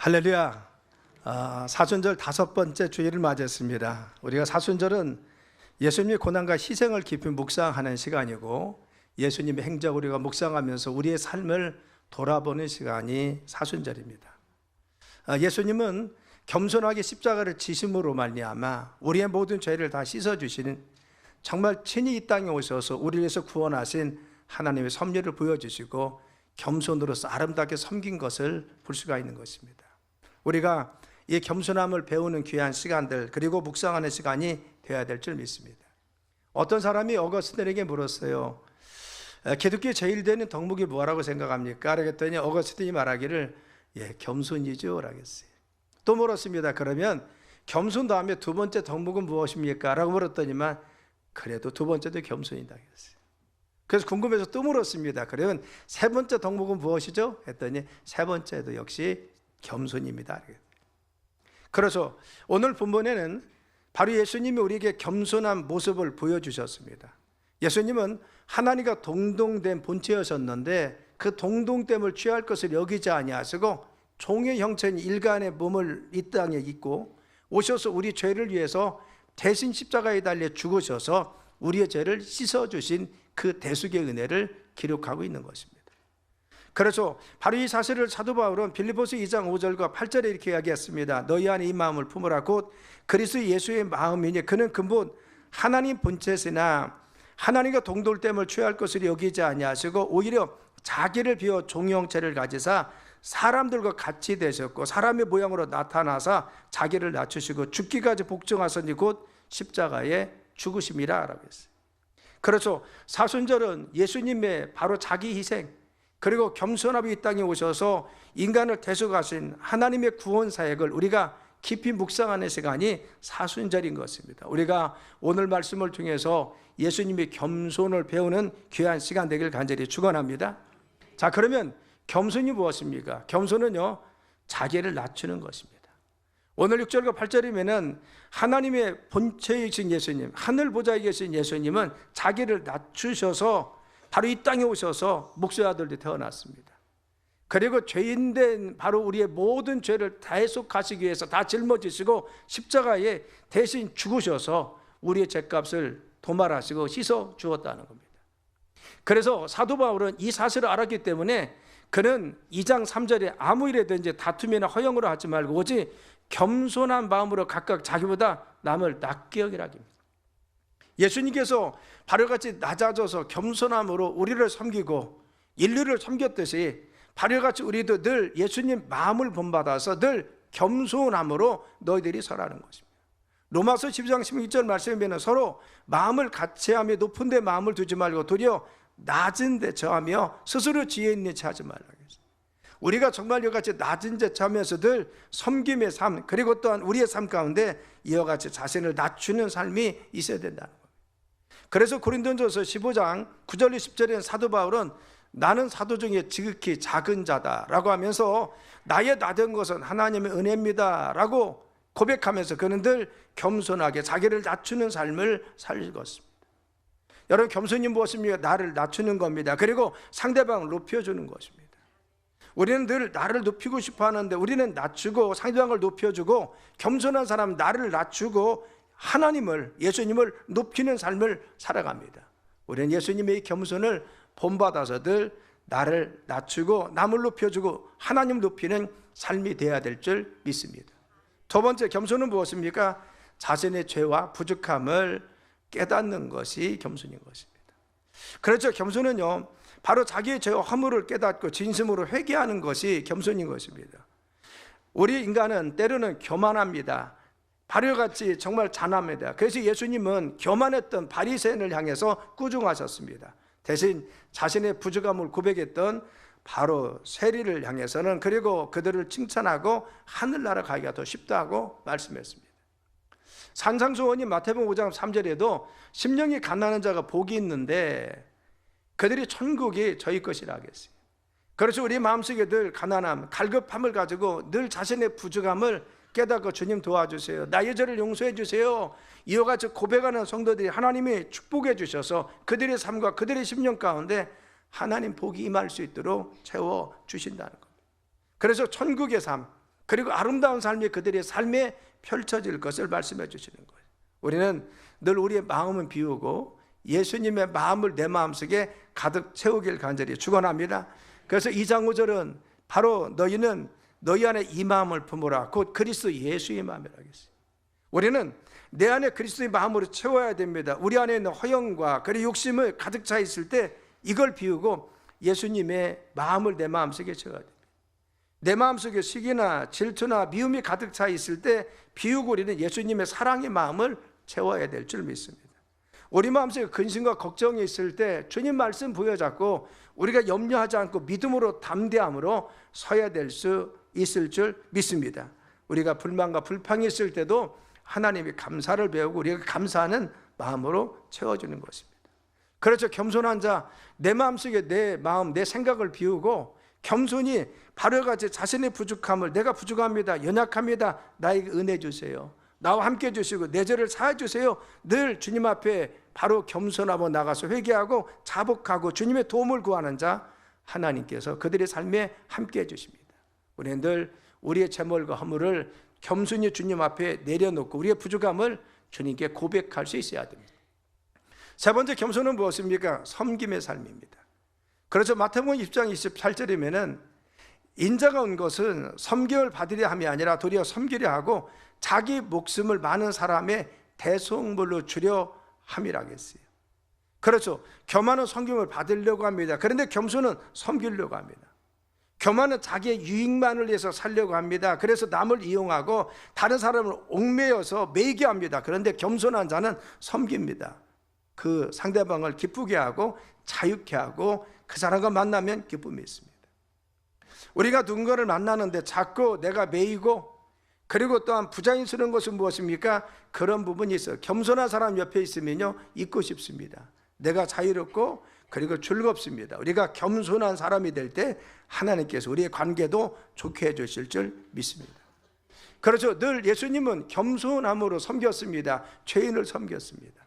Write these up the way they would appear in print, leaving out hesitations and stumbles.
할렐루야. 사순절 5번째 주일을 맞이했습니다. 우리가 사순절은 예수님의 고난과 희생을 깊이 묵상하는 시간이고, 예수님의 행적 우리가 묵상하면서 우리의 삶을 돌아보는 시간이 사순절입니다. 예수님은 겸손하게 십자가를 지심으로 말미암아 우리의 모든 죄를 다 씻어주시는, 정말 친히 이 땅에 오셔서 우리를 위해서 구원하신 하나님의 섭리를 보여주시고 겸손으로서 아름답게 섬긴 것을 볼 수가 있는 것입니다. 우리가 이 겸손함을 배우는 귀한 시간들, 그리고 묵상하는 시간이 되어야 될 줄 믿습니다. 어떤 사람이 어거스틴에게 물었어요. 기독교의 제일 되는 덕목이 뭐라고 생각합니까? 그랬더니 어거스틴이 말하기를 겸손이죠 라고 했어요. 또 물었습니다. 그러면 겸손 다음에 두 번째 덕목은 무엇입니까? 라고 물었더니만 그래도 두 번째도 겸손이다 했어요. 그래서 궁금해서 또 물었습니다. 그러면 세 번째 덕목은 무엇이죠? 했더니 세 번째도 역시 겸손입니다. 그래서 오늘 본문에는 바로 예수님이 우리에게 겸손한 모습을 보여주셨습니다. 예수님은 하나님과 동등된 본체였었는데 그 동등됨을 취할 것을 여기지 아니하시고 종의 형체인 인간의 몸을 이 땅에 입고 오셔서 우리 죄를 위해서 대신 십자가에 달려 죽으셔서 우리의 죄를 씻어주신 그 대속의 은혜를 기록하고 있는 것입니다. 그래서 바로 이 사실을 사도 바울은 빌립보서 2장 5절과 8절에 이렇게 이야기했습니다. 너희 안에 이 마음을 품으라. 곧 그리스도 예수의 마음이니 그는 근본 하나님 본체시나 하나님과 동돌됨을 취할 것을 여기지 아니하시고 오히려 자기를 비워 종의 형체를 가지사 사람들과 같이 되셨고 사람의 모양으로 나타나사 자기를 낮추시고 죽기까지 복종하시니 곧 십자가에 죽으심이라 라고 했어요. 그래서 사순절은 예수님의 바로 자기 희생, 그리고 겸손하게 이 땅에 오셔서 인간을 대속하신 하나님의 구원 사역을 우리가 깊이 묵상하는 시간이 사순절인 것입니다. 우리가 오늘 말씀을 통해서 예수님의 겸손을 배우는 귀한 시간 되길 간절히 축원합니다. 자, 그러면 겸손이 무엇입니까? 겸손은요, 자기를 낮추는 것입니다. 오늘 6절과 8절이면은 하나님의 본체이신 예수님, 하늘 보좌에 계신 예수님은 자기를 낮추셔서 바로 이 땅에 오셔서 목수아들도 태어났습니다. 그리고 죄인된 바로 우리의 모든 죄를 대속하시기 위해서 다 짊어지시고 십자가에 대신 죽으셔서 우리의 죄값을 도말하시고 씻어 주었다는 겁니다. 그래서 사도 바울은 이 사실을 알았기 때문에 그는 2장 3절에 아무 일에든지 다툼이나 허영으로 하지 말고 오직 겸손한 마음으로 각각 자기보다 남을 낮게 여기라 합니다. 예수님께서 바로같이 낮아져서 겸손함으로 우리를 섬기고 인류를 섬겼듯이 바로같이 우리도 늘 예수님 마음을 본받아서 늘 겸손함으로 너희들이 서라는 것입니다. 로마서 12장 16절 말씀에 보면 서로 마음을 같이하며 높은 데 마음을 두지 말고 도리어 낮은 데 처하며 스스로 지혜 있는 체 하지 말라고 했습니다. 우리가 정말 이와 같이 낮은 데 처하면서 늘 섬김의 삶, 그리고 또한 우리의 삶 가운데 이와 같이 자신을 낮추는 삶이 있어야 된다는 겁니다. 그래서 고린도전서 15장 9절 10절에는 사도 바울은 나는 사도 중에 지극히 작은 자다라고 하면서 나의 낮은 것은 하나님의 은혜입니다 라고 고백하면서 그는 늘 겸손하게 자기를 낮추는 삶을 살리었습니다. 여러분, 겸손이 무엇입니까? 나를 낮추는 겁니다. 그리고 상대방을 높여주는 것입니다. 우리는 늘 나를 높이고 싶어 하는데 우리는 낮추고 상대방을 높여주고, 겸손한 사람은 나를 낮추고 하나님을, 예수님을 높이는 삶을 살아갑니다. 우리는 예수님의 겸손을 본받아서 늘 나를 낮추고 남을 높여주고 하나님 높이는 삶이 되어야 될 줄 믿습니다. 두 번째, 겸손은 무엇입니까? 자신의 죄와 부족함을 깨닫는 것이 겸손인 것입니다. 그렇죠. 겸손은요, 바로 자기의 죄와 허물을 깨닫고 진심으로 회개하는 것이 겸손인 것입니다. 우리 인간은 때로는 교만합니다. 바리새인같이 정말 잔합니다. 그래서 예수님은 교만했던 바리새인을 향해서 꾸중하셨습니다. 대신 자신의 부족함을 고백했던 바로 세리를 향해서는 그리고 그들을 칭찬하고 하늘나라 가기가 더 쉽다고 말씀했습니다. 산상수훈이 마태복음 5장 3절에도 심령이 가난한 자가 복이 있는데 그들이 천국이 저희 것이라 하겠어요. 그래서 우리 마음속에 늘 가난함, 갈급함을 가지고 늘 자신의 부족함을 깨닫고 주님 도와주세요, 나의 죄를 용서해 주세요, 이와 같이 고백하는 성도들이 하나님이 축복해 주셔서 그들의 삶과 그들의 심령 가운데 하나님 복이 임할 수 있도록 채워 주신다는 겁니다. 그래서 천국의 삶, 그리고 아름다운 삶이 그들의 삶에 펼쳐질 것을 말씀해 주시는 거예요. 우리는 늘 우리의 마음은 비우고 예수님의 마음을 내 마음속에 가득 채우길 간절히 축원합니다. 그래서 2장 5절은 바로 너희는 너희 안에 이 마음을 품으라. 곧 그리스도 예수의 마음이라고 했어요. 우리는 내 안에 그리스도의 마음으로 채워야 됩니다. 우리 안에 있는 허영과 그리고 욕심을 가득 차 있을 때 이걸 비우고 예수님의 마음을 내 마음속에 채워야 됩니다. 내 마음속에 시기나 질투나 미움이 가득 차 있을 때 비우고 우리는 예수님의 사랑의 마음을 채워야 될 줄 믿습니다. 우리 마음속에 근심과 걱정이 있을 때 주님 말씀 부여잡고 우리가 염려하지 않고 믿음으로 담대함으로 서야 될 수 있을 줄 믿습니다. 우리가 불만과 불평이 있을 때도 하나님이 감사를 배우고 우리가 감사하는 마음으로 채워주는 것입니다. 그렇죠. 겸손한 자, 내 마음속에 내 마음, 내 생각을 비우고 겸손히 바로 같이 자신의 부족함을 내가 부족합니다, 연약합니다, 나에게 은혜 주세요, 나와 함께 해주시고 내 죄를 사해 주세요, 늘 주님 앞에 바로 겸손하고 나가서 회개하고 자복하고 주님의 도움을 구하는 자, 하나님께서 그들의 삶에 함께 해주십니다. 우리는 늘 우리의 재물과 허물을 겸손히 주님 앞에 내려놓고 우리의 부족함을 주님께 고백할 수 있어야 됩니다. 세 번째 겸손은 무엇입니까? 섬김의 삶입니다. 그래서 마태복음 20장 28절이면은 인자가 온 것은 섬김을 받으려 함이 아니라 도리어 섬기려 하고 자기 목숨을 많은 사람의 대속물로 주려 함이라고 했어요. 그렇죠. 교만은 섬김을 받으려고 합니다. 그런데 겸손은 섬기려고 합니다. 교만은 자기의 유익만을 위해서 살려고 합니다. 그래서 남을 이용하고 다른 사람을 옥매여서 매이게 합니다. 그런데 겸손한 자는 섬깁니다. 그 상대방을 기쁘게 하고 자유케 하고 그 사람과 만나면 기쁨이 있습니다. 우리가 누군가를 만나는데 자꾸 내가 매이고 그리고 또한 부자연스러운 것은 무엇입니까? 그런 부분이 있어요. 겸손한 사람 옆에 있으면요 있고 싶습니다. 내가 자유롭고 그리고 즐겁습니다. 우리가 겸손한 사람이 될 때 하나님께서 우리의 관계도 좋게 해주실 줄 믿습니다. 그렇죠. 늘 예수님은 겸손함으로 섬겼습니다. 죄인을 섬겼습니다.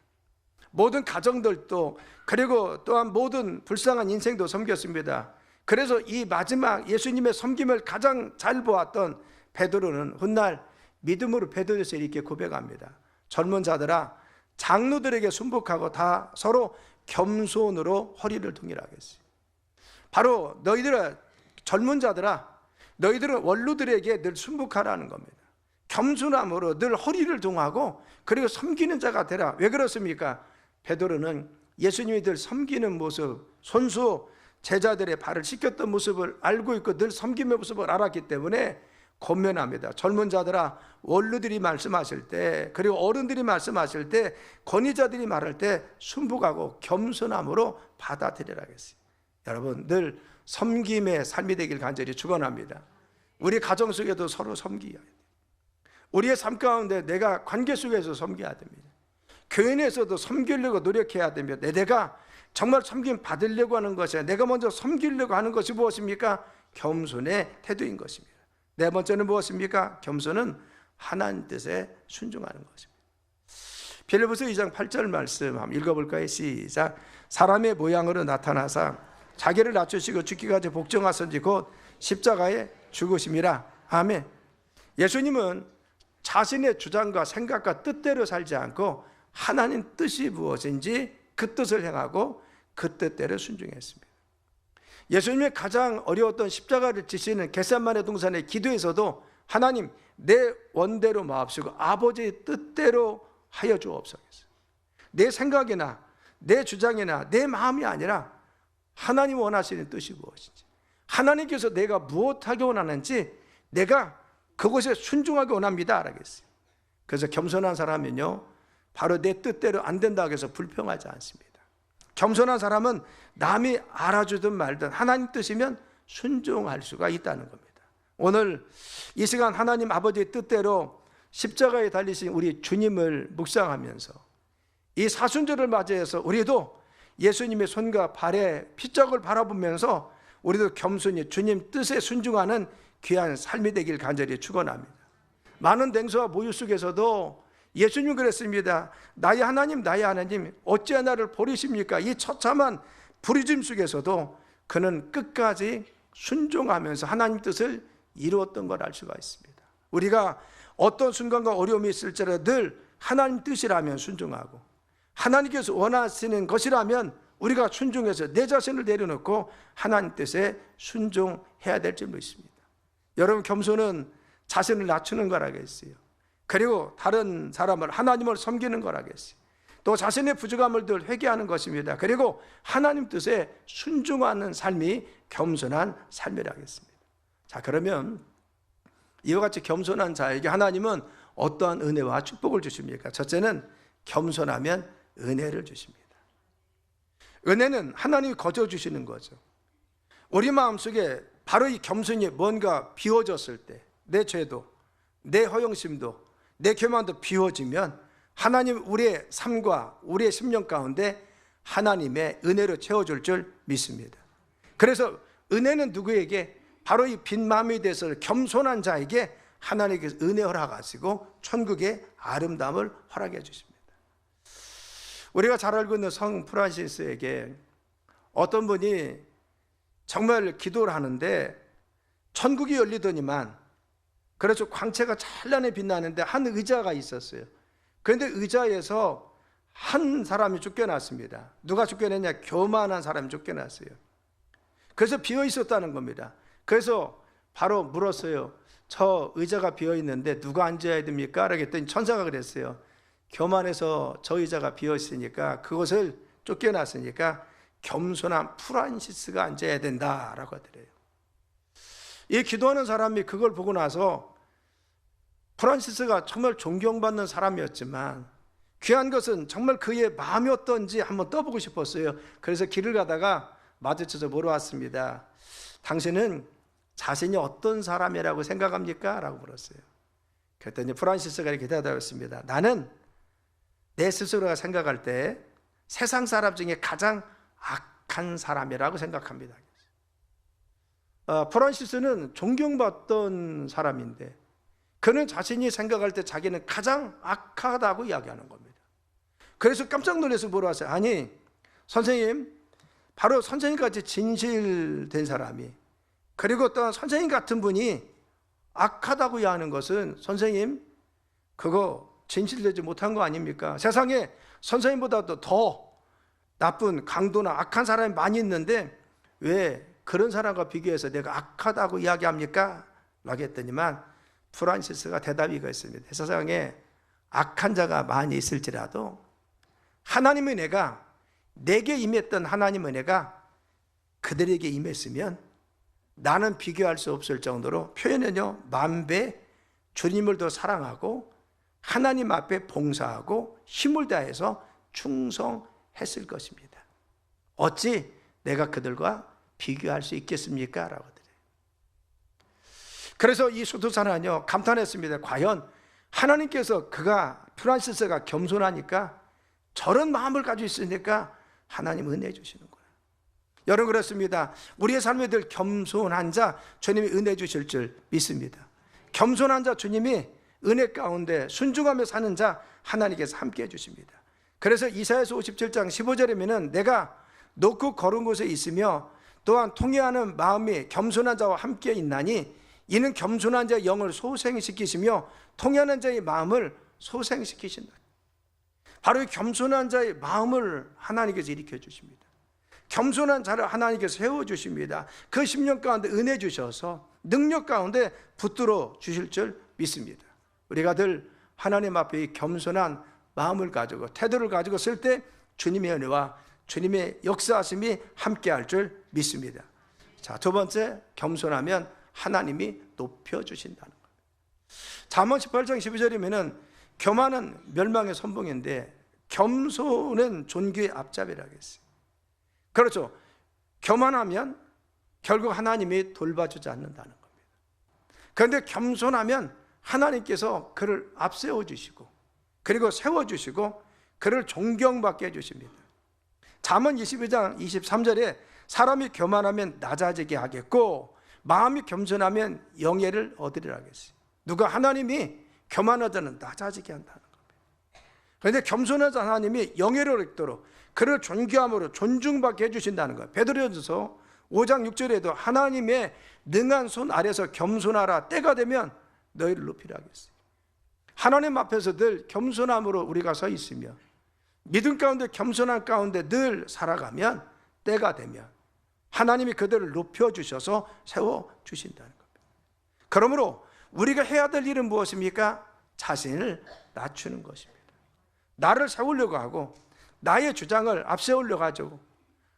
모든 가정들도 그리고 또한 모든 불쌍한 인생도 섬겼습니다. 그래서 이 마지막 예수님의 섬김을 가장 잘 보았던 베드로는 훗날 믿음으로 베드로에서 이렇게 고백합니다. 젊은 자들아, 장로들에게 순복하고 다 서로 겸손으로 허리를 동일하겠어요. 바로 너희들은 젊은 자들아, 너희들은 원로들에게 늘 순복하라는 겁니다. 겸손함으로 늘 허리를 동하고 그리고 섬기는 자가 되라. 왜 그렇습니까? 베드로는 예수님이 늘 섬기는 모습, 손수 제자들의 발을 씻겼던 모습을 알고 있고 늘 섬김의 모습을 알았기 때문에 권면합니다. 젊은 자들아, 원로들이 말씀하실 때 그리고 어른들이 말씀하실 때 권위자들이 말할 때 순복하고 겸손함으로 받아들이라겠어요. 여러분 늘 섬김의 삶이 되길 간절히 축원합니다. 우리 가정 속에도 서로 섬겨야 돼요. 우리의 삶 가운데 내가 관계 속에서 섬겨야 됩니다. 교회 내에서도 섬기려고 노력해야 됩니다. 내가 정말 섬김 받으려고 하는 것이 내가 먼저 섬기려고 하는 것이 무엇입니까? 겸손의 태도인 것입니다. 네 번째는 무엇입니까? 겸손은 하나님 뜻에 순종하는 것입니다. 빌립보서 2장 8절 말씀 한번 읽어볼까요? 시작. 사람의 모양으로 나타나사 자기를 낮추시고 죽기까지 복종하선지 곧 십자가에 죽으심이라. 아멘. 예수님은 자신의 주장과 생각과 뜻대로 살지 않고 하나님 뜻이 무엇인지 그 뜻을 행하고 그 뜻대로 순종했습니다. 예수님의 가장 어려웠던 십자가를 지시는 겟세마네 동산의 기도에서도 하나님 내 원대로 마옵시고 아버지의 뜻대로 하여 주옵소서. 내 생각이나 내 주장이나 내 마음이 아니라 하나님 원하시는 뜻이 무엇인지, 하나님께서 내가 무엇하기 원하는지 내가 그것에 순종하기 원합니다 라겠어요. 그래서 겸손한 사람은요 바로 내 뜻대로 안 된다고 해서 불평하지 않습니다. 겸손한 사람은 남이 알아주든 말든 하나님 뜻이면 순종할 수가 있다는 겁니다. 오늘 이 시간 하나님 아버지의 뜻대로 십자가에 달리신 우리 주님을 묵상하면서 이 사순절을 맞이해서 우리도 예수님의 손과 발에 피자국을 바라보면서 우리도 겸손히 주님 뜻에 순종하는 귀한 삶이 되길 간절히 축원합니다. 많은 냉소와 모유 속에서도 예수님 그랬습니다. 나의 하나님 나의 하나님 어찌 나를 버리십니까? 이 처참한 부르짖음 속에서도 그는 끝까지 순종하면서 하나님 뜻을 이루었던 걸 알 수가 있습니다. 우리가 어떤 순간과 어려움이 있을지라도 늘 하나님 뜻이라면 순종하고, 하나님께서 원하시는 것이라면 우리가 순종해서 내 자신을 내려놓고 하나님 뜻에 순종해야 될 줄 믿습니다. 여러분, 겸손은 자신을 낮추는 거라겠어요. 그리고 다른 사람을, 하나님을 섬기는 거라겠어요. 또 자신의 부족함을 늘 회개하는 것입니다. 그리고 하나님 뜻에 순종하는 삶이 겸손한 삶이라겠습니다. 자, 그러면 이와 같이 겸손한 자에게 하나님은 어떠한 은혜와 축복을 주십니까? 첫째는 겸손하면 은혜를 주십니다. 은혜는 하나님이 거저 주시는 거죠. 우리 마음속에 바로 이 겸손이 뭔가 비워졌을 때, 내 죄도, 내 허영심도, 내 교만도 비워지면 하나님 우리의 삶과 우리의 심령 가운데 하나님의 은혜로 채워줄 줄 믿습니다. 그래서 은혜는 누구에게? 바로 이 빈 마음이 돼서 겸손한 자에게 하나님께서 은혜 허락하시고 천국의 아름다움을 허락해 주십니다. 우리가 잘 알고 있는 성 프란시스에게 어떤 분이 정말 기도를 하는데 천국이 열리더니만, 그래서 광채가 찬란히 빛나는데 한 의자가 있었어요. 그런데 의자에서 한 사람이 쫓겨났습니다. 누가 쫓겨냈냐? 교만한 사람이 쫓겨났어요. 그래서 비어 있었다는 겁니다. 그래서 바로 물었어요. 저 의자가 비어 있는데 누가 앉아야 됩니까? 라고 했더니 천사가 그랬어요. 교만해서 저 의자가 비어 있으니까, 그것을 쫓겨났으니까 겸손한 프란시스가 앉아야 된다라고 하더래요. 이 기도하는 사람이 그걸 보고 나서 프란시스가 정말 존경받는 사람이었지만 귀한 것은 정말 그의 마음이 어떤지 한번 떠보고 싶었어요. 그래서 길을 가다가 마주쳐서 물어왔습니다. 당신은 자신이 어떤 사람이라고 생각합니까? 라고 물었어요. 그랬더니 프란시스가 이렇게 대답했습니다. 나는 내 스스로가 생각할 때 세상 사람 중에 가장 악한 사람이라고 생각합니다. 프란시스는 존경받던 사람인데 그는 자신이 생각할 때 자기는 가장 악하다고 이야기하는 겁니다. 그래서 깜짝 놀라서 물어봤어요. 아니, 선생님, 바로 선생님같이 진실된 사람이, 그리고 또 선생님 같은 분이 악하다고 이야기하는 것은 선생님, 그거 진실되지 못한 거 아닙니까? 세상에 선생님보다도 더 나쁜, 강도나 악한 사람이 많이 있는데 왜 그런 사람과 비교해서 내가 악하다고 이야기합니까? 라고 했더니만 프란시스가 대답이 있습니다. 세상에 악한 자가 많이 있을지라도 하나님의 은혜가, 내게 임했던 하나님의 은혜가 그들에게 임했으면 나는 비교할 수 없을 정도로, 표현은요, 만배 주님을 더 사랑하고 하나님 앞에 봉사하고 힘을 다해서 충성했을 것입니다. 어찌 내가 그들과 비교할 수 있겠습니까? 라고 하더래요. 그래서 이 수도사는요, 감탄했습니다. 과연 하나님께서, 프란시스가 겸손하니까, 저런 마음을 가지고 있으니까 하나님 은혜 주시는 거예요. 여러분, 그렇습니다. 우리의 삶에 늘 겸손한 자 주님이 은혜 주실 줄 믿습니다. 겸손한 자 주님이 은혜 가운데 순종하며 사는 자 하나님께서 함께 해주십니다. 그래서 이사야서 57장 15절이면은 내가 높고 거룩한 곳에 있으며 또한 통회하는 마음이 겸손한 자와 함께 있나니 이는 겸손한 자의 영을 소생시키시며 통회하는 자의 마음을 소생시키신다. 바로 이 겸손한 자의 마음을 하나님께서 일으켜 주십니다. 겸손한 자를 하나님께서 세워주십니다. 그 10년 가운데 은혜 주셔서 능력 가운데 붙들어 주실 줄 믿습니다. 우리가 늘 하나님 앞에 이 겸손한 마음을 가지고 태도를 가지고 쓸 때 주님의 은혜와 주님의 역사하심이 함께할 줄 믿습니다. 자, 두 번째, 겸손하면 하나님이 높여주신다는 겁니다. 잠언 18장 12절이면은 교만은 멸망의 선봉인데 겸손은 존귀의 앞잡이라고 했어요. 그렇죠. 교만하면 결국 하나님이 돌봐주지 않는다는 겁니다. 그런데 겸손하면 하나님께서 그를 앞세워 주시고 그리고 세워주시고 그를 존경받게 해주십니다. 잠언 22장 23절에 사람이 교만하면 낮아지게 하겠고 마음이 겸손하면 영예를 얻으리라 하겠어요. 누가? 하나님이 교만하자는 낮아지게 한다는 겁니다. 그런데 겸손하자 하나님이 영예를 얻도록 그를 존귀함으로 존중받게 해주신다는 거예요. 베드로전서 5장 6절에도 하나님의 능한 손 아래서 겸손하라, 때가 되면 너희를 높이라 하겠어요. 하나님 앞에서 늘 겸손함으로 우리가 서 있으며 믿음 가운데 겸손한 가운데 늘 살아가면 때가 되면 하나님이 그들을 높여주셔서 세워주신다는 겁니다. 그러므로 우리가 해야 될 일은 무엇입니까? 자신을 낮추는 것입니다. 나를 세우려고 하고 나의 주장을 앞세우려고 하죠.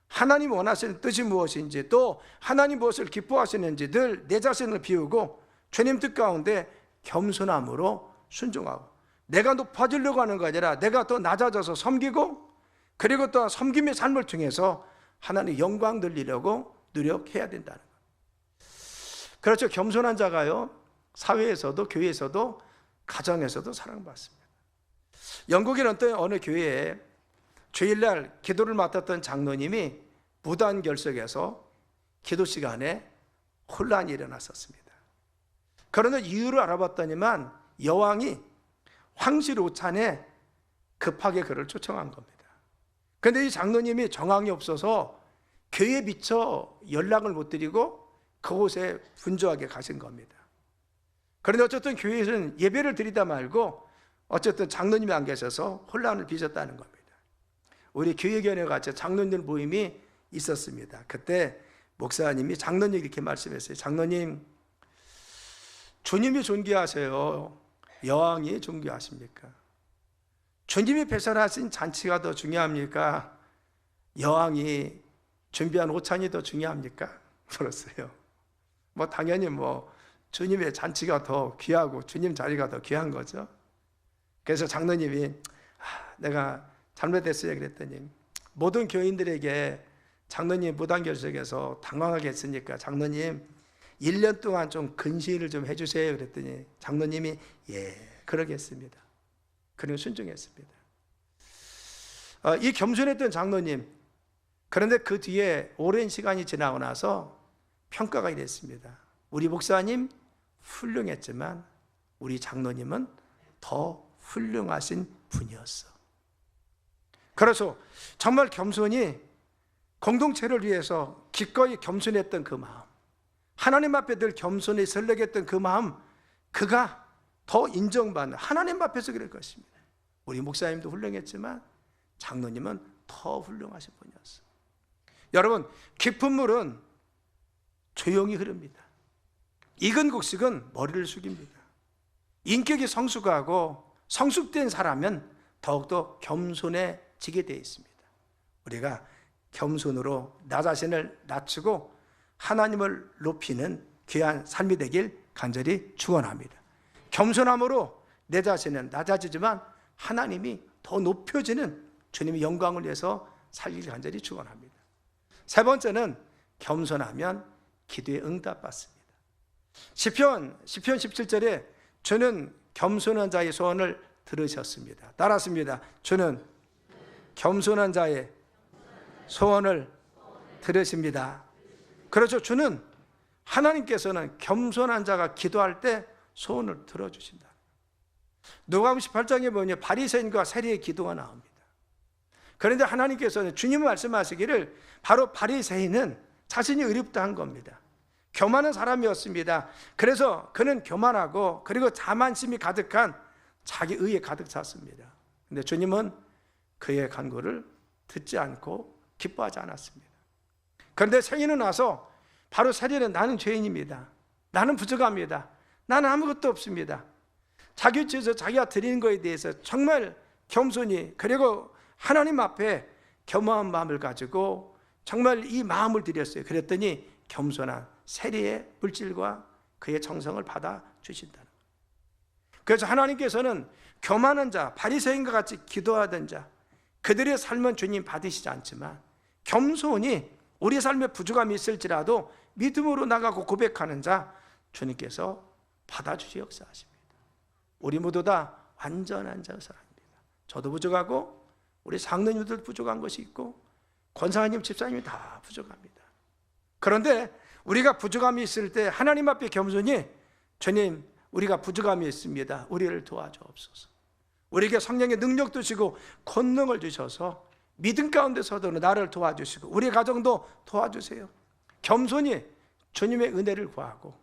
하나님 원하시는 뜻이 무엇인지 또 하나님 무엇을 기뻐하시는지 늘 내 자신을 비우고 주님 뜻 가운데 겸손함으로 순종하고 내가 높아지려고 하는 거 아니라 내가 더 낮아져서 섬기고 그리고 또 섬김의 삶을 통해서 하나님의 영광 돌리려고 노력해야 된다는 거예요. 그렇죠. 겸손한 자가요 사회에서도 교회에서도 가정에서도 사랑받습니다. 영국의 어느 교회에 주일날 기도를 맡았던 장로님이 무단 결석해서 기도 시간에 혼란이 일어났었습니다. 그러나 이유를 알아봤더니만 여왕이 황실 오찬에 급하게 그를 초청한 겁니다. 그런데 이 장로님이 정황이 없어서 교회에 미처 연락을 못 드리고 그곳에 분주하게 가신 겁니다. 그런데 어쨌든 교회에서는 예배를 드리다 말고 어쨌든 장로님이 안 계셔서 혼란을 빚었다는 겁니다. 우리 교회견에 같이 장로님들 모임이 있었습니다. 그때 목사님이 장로님 이렇게 말씀했어요. 장로님, 주님이 존귀하세요? 여왕이 존귀하십니까? 주님이 배설하신 잔치가 더 중요합니까? 여왕이 준비한 오찬이 더 중요합니까? 그랬어요. 당연히 주님의 잔치가 더 귀하고 주님 자리가 더 귀한 거죠. 그래서 장로님이 내가 잘못했어요 그랬더니 모든 교인들에게 장로님 무단결석에서 당황하게 했으니까 장로님 1년 동안 좀 근시를 좀 해주세요 그랬더니 장로님이 예 그러겠습니다. 그리고 순종했습니다. 이 겸손했던 장로님, 그런데 그 뒤에 오랜 시간이 지나고 나서 평가가 이랬습니다. 우리 목사님 훌륭했지만 우리 장로님은 더 훌륭하신 분이었어. 그래서 정말 겸손이 공동체를 위해서 기꺼이 겸손했던 그 마음, 하나님 앞에 늘 겸손히 설레겠던 그 마음, 그가 더 인정받는 하나님 앞에서 그럴 것입니다. 우리 목사님도 훌륭했지만 장로님은 더 훌륭하신 분이었어. 여러분, 깊은 물은 조용히 흐릅니다. 익은 곡식은 머리를 숙입니다. 인격이 성숙하고 성숙된 사람은 더욱더 겸손해지게 되어 있습니다. 우리가 겸손으로 나 자신을 낮추고 하나님을 높이는 귀한 삶이 되길 간절히 축원합니다. 겸손함으로 내 자신은 낮아지지만 하나님이 더 높여지는 주님의 영광을 위해서 살길 간절히 축원합니다. 세 번째는 겸손하면 기도에 응답받습니다. 시편 17절에 주는 겸손한 자의 소원을 들으셨습니다. 따랐습니다. 주는 겸손한 자의 소원을 들으십니다. 그렇죠. 주는 하나님께서는 겸손한 자가 기도할 때 소원을 들어주신다. 누가복음 18장에 보면 바리새인과 세리의 기도가 나옵니다. 그런데 하나님께서는 주님이 말씀하시기를 바로 바리새인은 자신이 의롭다 한 겁니다. 교만한 사람이었습니다. 그래서 그는 교만하고 그리고 자만심이 가득한 자기 의에 가득 찼습니다. 그런데 주님은 그의 간구를 듣지 않고 기뻐하지 않았습니다. 그런데 세리는 와서 바로 세리는 나는 죄인입니다. 나는 부족합니다. 나는 아무것도 없습니다. 자기 위치에서 자기가 드리는 것에 대해서 정말 겸손히 그리고 하나님 앞에 겸허한 마음을 가지고 정말 이 마음을 드렸어요. 그랬더니 겸손한 세리의 물질과 그의 정성을 받아 주신다는 거예요. 그래서 하나님께서는 교만한 자, 바리새인과 같이 기도하던 자, 그들의 삶은 주님 받으시지 않지만 겸손히 우리 삶에 부족함이 있을지라도 믿음으로 나가고 고백하는 자, 주님께서 받아주시 역사하십니다. 우리 모두 다 완전한 자 사람입니다. 저도 부족하고 우리 장로님들 부족한 것이 있고 권사님, 집사님이 다 부족합니다. 그런데 우리가 부족함이 있을 때 하나님 앞에 겸손히 주님, 우리가 부족함이 있습니다. 우리를 도와주옵소서. 우리에게 성령의 능력도 주시고 권능을 주셔서 믿음 가운데서도 나를 도와주시고 우리 가정도 도와주세요. 겸손히 주님의 은혜를 구하고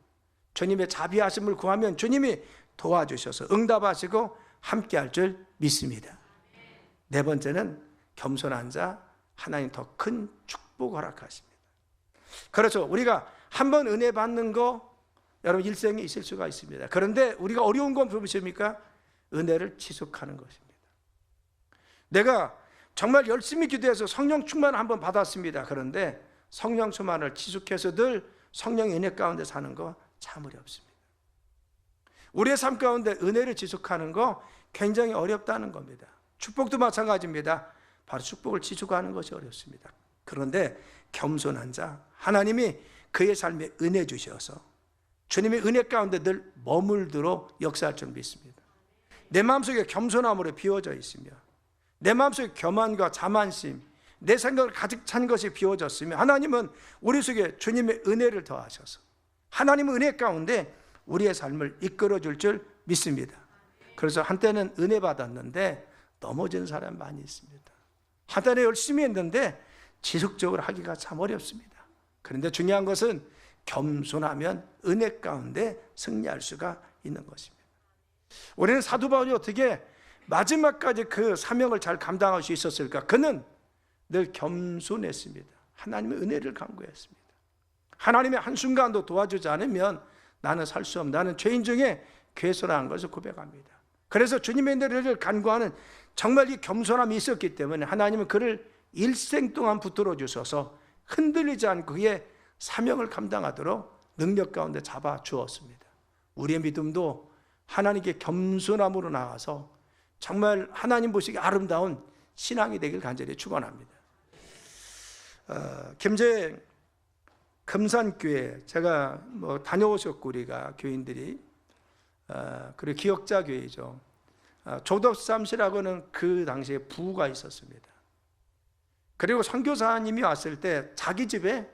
주님의 자비하심을 구하면 주님이 도와주셔서 응답하시고 함께할 줄 믿습니다. 네 번째는 겸손한 자, 하나님 더 큰 축복 허락하십니다. 그렇죠. 우리가 한번 은혜 받는 거 여러분 일생에 있을 수가 있습니다. 그런데 우리가 어려운 건 무엇입니까? 은혜를 지속하는 것입니다. 내가 정말 열심히 기도해서 성령 충만을 한번 받았습니다. 그런데 성령 충만을 지속해서 늘 성령의 은혜 가운데 사는 거 참 어렵습니다. 우리의 삶 가운데 은혜를 지속하는 거 굉장히 어렵다는 겁니다. 축복도 마찬가지입니다. 바로 축복을 지속하는 것이 어렵습니다. 그런데 겸손한 자, 하나님이 그의 삶에 은혜 주셔서 주님의 은혜 가운데 늘 머물도록 역사할 줄 믿습니다. 내 마음속에 겸손함으로 비워져 있으며 내 마음속에 교만과 자만심, 내 생각을 가득 찬 것이 비워졌으며 하나님은 우리 속에 주님의 은혜를 더하셔서 하나님의 은혜 가운데 우리의 삶을 이끌어줄 줄 믿습니다. 그래서 한때는 은혜 받았는데 넘어진 사람 많이 있습니다. 한때는 열심히 했는데 지속적으로 하기가 참 어렵습니다. 그런데 중요한 것은 겸손하면 은혜 가운데 승리할 수가 있는 것입니다. 우리는 사도 바울이 어떻게 마지막까지 그 사명을 잘 감당할 수 있었을까? 그는 늘 겸손했습니다. 하나님의 은혜를 간구했습니다. 하나님의 한순간도 도와주지 않으면 나는 살 수 없는, 나는 죄인 중에 괴솔한 것을 고백합니다. 그래서 주님의 은혜를 간구하는 정말 이 겸손함이 있었기 때문에 하나님은 그를 일생 동안 붙들어 주셔서 흔들리지 않고 그의 사명을 감당하도록 능력 가운데 잡아 주었습니다. 우리의 믿음도 하나님께 겸손함으로 나가서 정말 하나님 보시기에 아름다운 신앙이 되길 간절히 축원합니다. 김제 금산교회 제가 다녀오셨고 우리가 교인들이 그리고 기억자 교회죠. 조덕삼씨라고는 그 당시에 부가 있었습니다. 그리고 선교사님이 왔을 때 자기 집에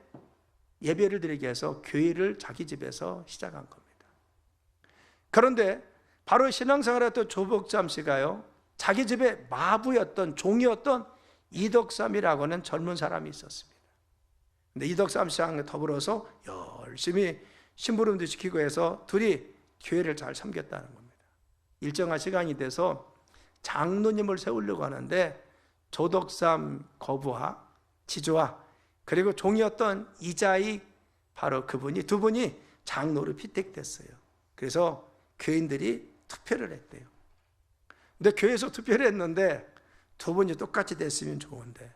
예배를 드리기 위해서 교회를 자기 집에서 시작한 겁니다. 그런데 바로 신앙생활했던 조덕삼씨가요, 자기 집에 마부였던 종이었던 이덕삼이라고는 젊은 사람이 있었습니다. 근데 이덕삼 씨랑 더불어서 열심히 심부름도 시키고 해서 둘이 교회를 잘 섬겼다는 겁니다. 일정한 시간이 돼서 장로님을 세우려고 하는데 조덕삼 거부와 지조와 그리고 종이었던 이자익 바로 그분이 두 분이 장로로 피택됐어요. 그래서 교인들이 투표를 했대요. 근데 교회에서 투표를 했는데 두 분이 똑같이 됐으면 좋은데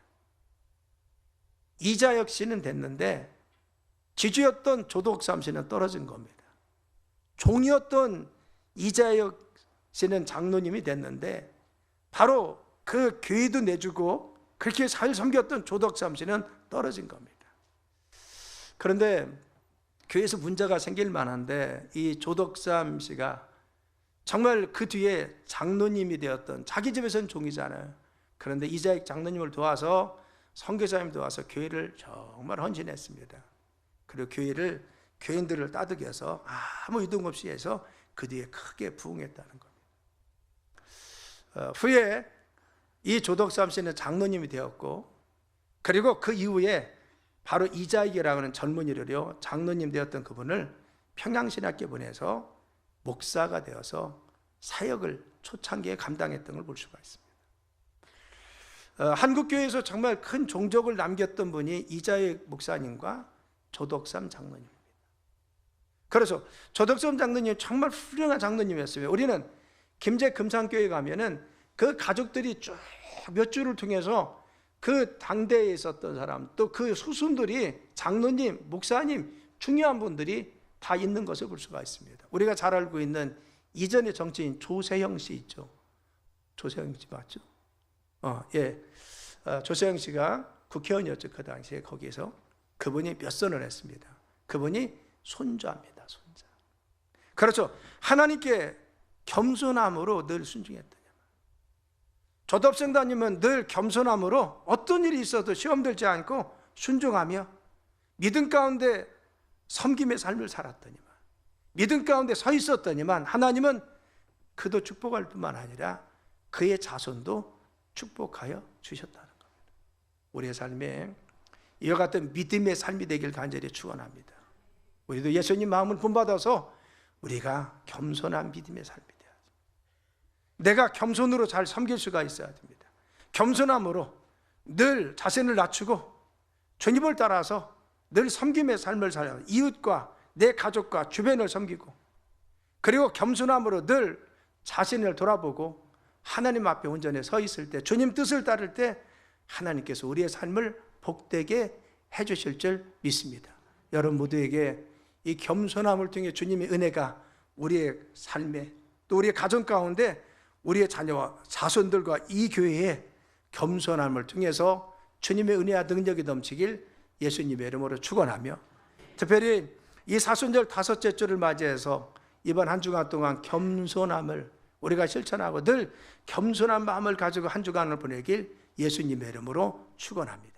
이자역 씨는 됐는데 지주였던 조덕삼 씨는 떨어진 겁니다. 종이었던 이자역 씨는 장로님이 됐는데 바로 그 교회도 내주고 그렇게 잘 섬겼던 조덕삼 씨는 떨어진 겁니다. 그런데 교회에서 문제가 생길 만한데 이 조덕삼 씨가 정말 그 뒤에 장로님이 되었던, 자기 집에서는 종이잖아요. 그런데 이자익 장로님을 도와서 선교사님 도와서 교회를 정말 헌신했습니다. 그리고 교인들을 따뜻해서 아무 이동 없이 해서 그 뒤에 크게 부흥했다는 겁니다. 후에 이 조덕삼 씨는 장로님이 되었고, 그리고 그 이후에 바로 이자익이라고 하는 젊은이를요, 장로님 되었던 그분을 평양신학교에 보내서 목사가 되어서 사역을 초창기에 감당했던 걸 볼 수가 있습니다. 한국교회에서 정말 큰 종적을 남겼던 분이 이자익 목사님과 조덕삼 장로님입니다. 그래서 조덕삼 장로님 정말 훌륭한 장로님이었어요. 우리는 김제 금산교회 가면은 그 가족들이 쭉 몇 주를 통해서 그 당대에 있었던 사람, 또 그 수순들이 장로님, 목사님, 중요한 분들이 다 있는 것을 볼 수가 있습니다. 우리가 잘 알고 있는 이전의 정치인 조세형 씨 있죠. 조세형 씨 맞죠? 조세형 씨가 국회의원이었죠. 그 당시에 거기에서 그분이 몇 선을 했습니다. 그분이 손자입니다. 손자. 그렇죠. 하나님께 겸손함으로 늘 순종했더니 조덕생다님은 늘 겸손함으로 어떤 일이 있어도 시험 들지 않고 순종하며 믿음 가운데 섬김의 삶을 살았더니만, 믿음 가운데 서 있었더니만 하나님은 그도 축복할 뿐만 아니라 그의 자손도 축복하여 주셨다는 겁니다. 우리의 삶에 이와 같은 믿음의 삶이 되길 간절히 축원합니다. 우리도 예수님 마음을 본받아서 우리가 겸손한 믿음의 삶이 되어야 됩니다. 내가 겸손으로 잘 섬길 수가 있어야 됩니다. 겸손함으로 늘 자신을 낮추고 주님을 따라서 늘 섬김의 삶을 살아야 합니다. 이웃과 내 가족과 주변을 섬기고, 그리고 겸손함으로 늘 자신을 돌아보고 하나님 앞에 온전히 서 있을 때, 주님 뜻을 따를 때 하나님께서 우리의 삶을 복되게 해주실 줄 믿습니다. 여러분 모두에게 이 겸손함을 통해 주님의 은혜가 우리의 삶에, 또 우리의 가정 가운데 우리의 자녀와 자손들과 이 교회에 겸손함을 통해서 주님의 은혜와 능력이 넘치길 예수님의 이름으로 축원하며, 특별히 이 사순절 다섯째 주를 맞이해서 이번 한 주간 동안 겸손함을 우리가 실천하고 늘 겸손한 마음을 가지고 한 주간을 보내길 예수님의 이름으로 축원합니다.